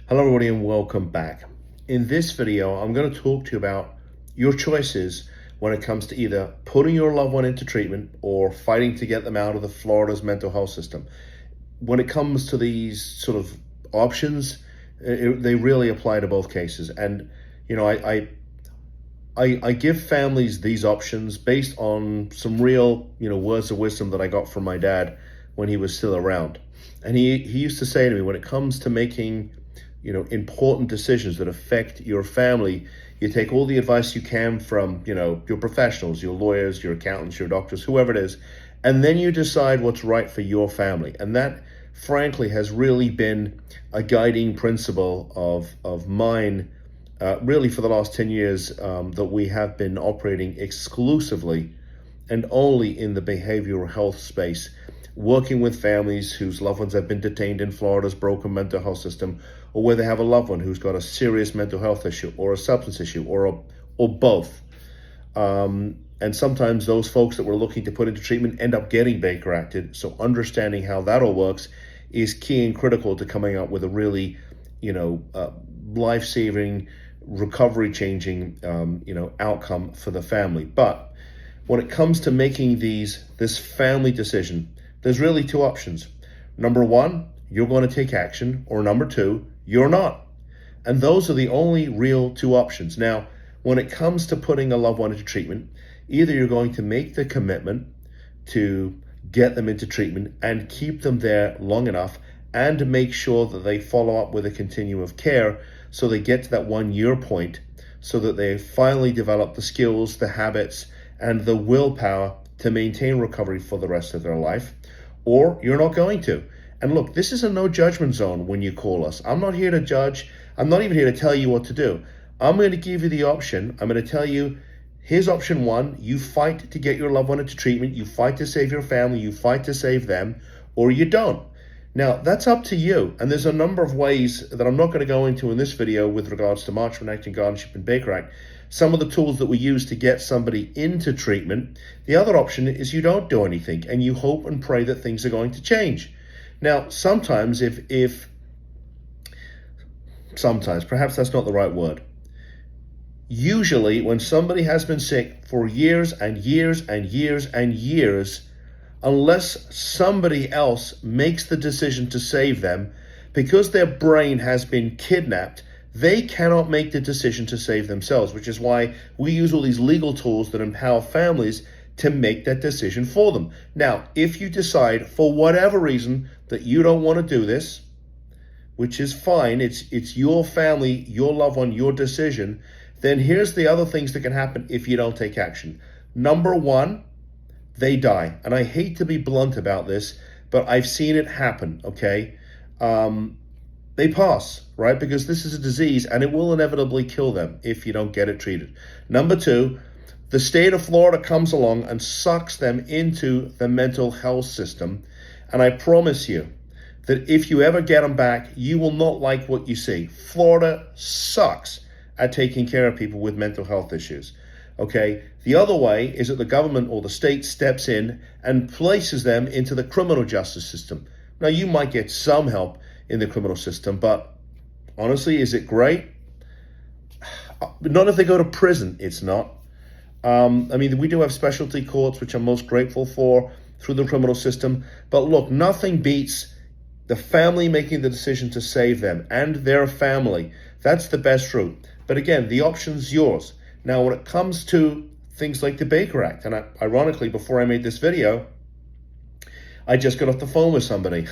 Hello everybody and welcome back. In this video, I'm going to talk to you about your choices when it comes to either putting your loved one into treatment or fighting to get them out of the Florida's mental health system. When it comes to these sort of options, they really apply to both cases. And, you know, I give families these options based on some real, words of wisdom that I got from my dad when he was still around. And he used to say to me, when it comes to making important decisions that affect your family, you take all the advice you can from, your professionals, your lawyers, your accountants, your doctors, whoever it is, and then you decide what's right for your family. And that, frankly, has really been a guiding principle of mine, really for the last 10 years, that we have been operating exclusively and only in the behavioral health space, working with families whose loved ones have been detained in Florida's broken mental health system, or where they have a loved one who's got a serious mental health issue or a substance issue or both. And sometimes those folks that we're looking to put into treatment end up getting Baker acted. So understanding how that all works is key and critical to coming up with a really, life-saving, recovery-changing, outcome for the family. But when it comes to making this family decision, there's really two options. Number one, you're going to take action, or number two, you're not. And those are the only real two options. Now, when it comes to putting a loved one into treatment, either you're going to make the commitment to get them into treatment and keep them there long enough and make sure that they follow up with a continuum of care so they get to that 1 year point, so that they finally develop the skills, the habits, and the willpower to maintain recovery for the rest of their life, or you're not going to. And look, this is a no judgment zone when you call us. I'm not here to judge. I'm not even here to tell you what to do. I'm going to give you the option. I'm going to tell you, here's option one. You fight to get your loved one into treatment. You fight to save your family. You fight to save them, or you don't. Now, that's up to you. And there's a number of ways that I'm not going to go into in this video with regards to March for Enacting Guardianship and Baker Act. Some of the tools that we use to get somebody into treatment. The other option is you don't do anything and you hope and pray that things are going to change. Now, sometimes sometimes, perhaps that's not the right word. Usually when somebody has been sick for years and years and years and years, unless somebody else makes the decision to save them, because their brain has been kidnapped, they cannot make the decision to save themselves, which is why we use all these legal tools that empower families to make that decision for them. Now, if you decide for whatever reason that you don't want to do this, which is fine, it's your family, your loved one, your decision, then here's the other things that can happen if you don't take action. Number one, they die. And I hate to be blunt about this, but I've seen it happen, okay? They pass, right? Because this is a disease and it will inevitably kill them if you don't get it treated. Number two, the state of Florida comes along and sucks them into the mental health system. And I promise you that if you ever get them back, you will not like what you see. Florida sucks at taking care of people with mental health issues. Okay, the other way is that the government or the state steps in and places them into the criminal justice system. Now, you might get some help in the criminal system, but honestly, is it great? Not if they go to prison, it's not. We do have specialty courts, which I'm most grateful for through the criminal system. But look, nothing beats the family making the decision to save them and their family. That's the best route. But again, the option's yours. Now, when it comes to things like the Baker Act, and ironically, before I made this video, I just got off the phone with somebody,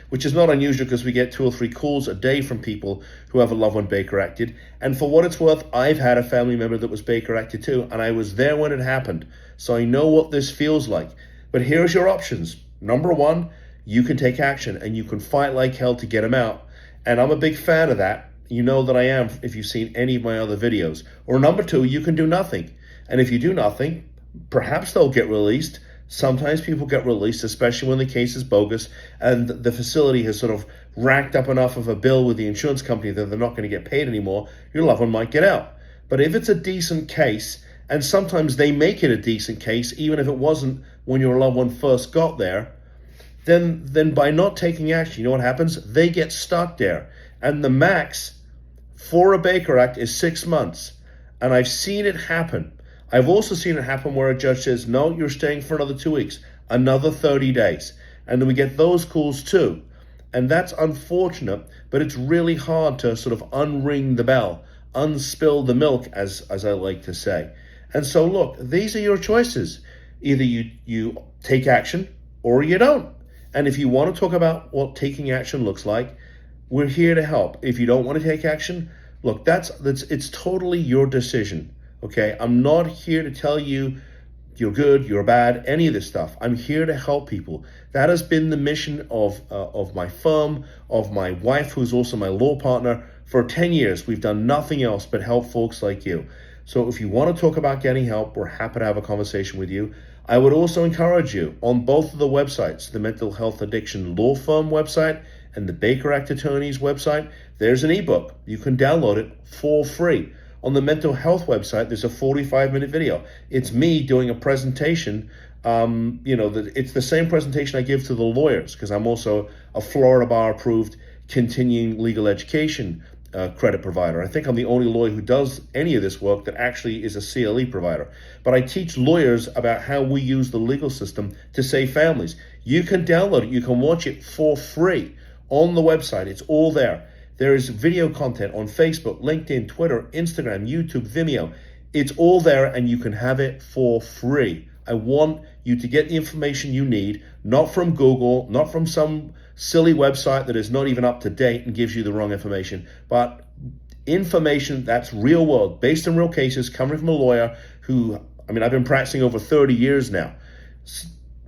which is not unusual because we get 2 or 3 calls a day from people who have a loved one Baker acted. And for what it's worth, I've had a family member that was Baker acted too, and I was there when it happened. So I know what this feels like. But here's your options. Number one, you can take action and you can fight like hell to get them out. And I'm a big fan of that. You know that I am if you've seen any of my other videos. Or number two, you can do nothing. And if you do nothing, perhaps they'll get released. Sometimes people get released, especially when the case is bogus and the facility has sort of racked up enough of a bill with the insurance company that they're not going to get paid anymore. Your loved one might get out. But if it's a decent case, and sometimes they make it a decent case, even if it wasn't when your loved one first got there, then by not taking action, you know what happens? They get stuck there. And the max for a Baker Act is 6 months. And I've seen it happen. I've also seen it happen where a judge says, no, you're staying for another 2 weeks, another 30 days. And then we get those calls too. And that's unfortunate, but it's really hard to sort of unring the bell, unspill the milk, as I like to say. And so look, these are your choices. Either you take action or you don't. And if you want to talk about what taking action looks like, we're here to help. If you don't want to take action, look, it's totally your decision. Okay, I'm not here to tell you you're good, you're bad, any of this stuff. I'm here to help people. That has been the mission of my firm, of my wife, who's also my law partner. For 10 years, we've done nothing else but help folks like you. So if you want to talk about getting help, we're happy to have a conversation with you. I would also encourage you on both of the websites, the Mental Health Addiction Law Firm website and the Baker Act Attorney's website, there's an ebook. You can download it for free. On the mental health website, there's a 45-minute video. It's me doing a presentation. It's the same presentation I give to the lawyers, because I'm also a Florida bar approved continuing legal education credit provider. I think I'm the only lawyer who does any of this work that actually is a CLE provider. But I teach lawyers about how we use the legal system to save families. You can download it. You can watch it for free on the website. It's all there. There is video content on Facebook, LinkedIn, Twitter, Instagram, YouTube, Vimeo. It's all there and you can have it for free. I want you to get the information you need, not from Google, not from some silly website that is not even up to date and gives you the wrong information, but information that's real world, based on real cases, coming from a lawyer who, I've been practicing over 30 years now.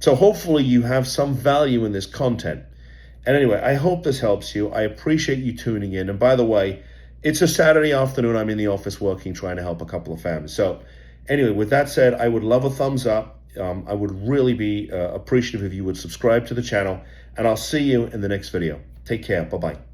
So hopefully you have some value in this content. And anyway, I hope this helps you. I appreciate you tuning in. And by the way, it's a Saturday afternoon. I'm in the office working, trying to help a couple of families. So anyway, with that said, I would love a thumbs up. I would really be appreciative if you would subscribe to the channel. And I'll see you in the next video. Take care. Bye-bye.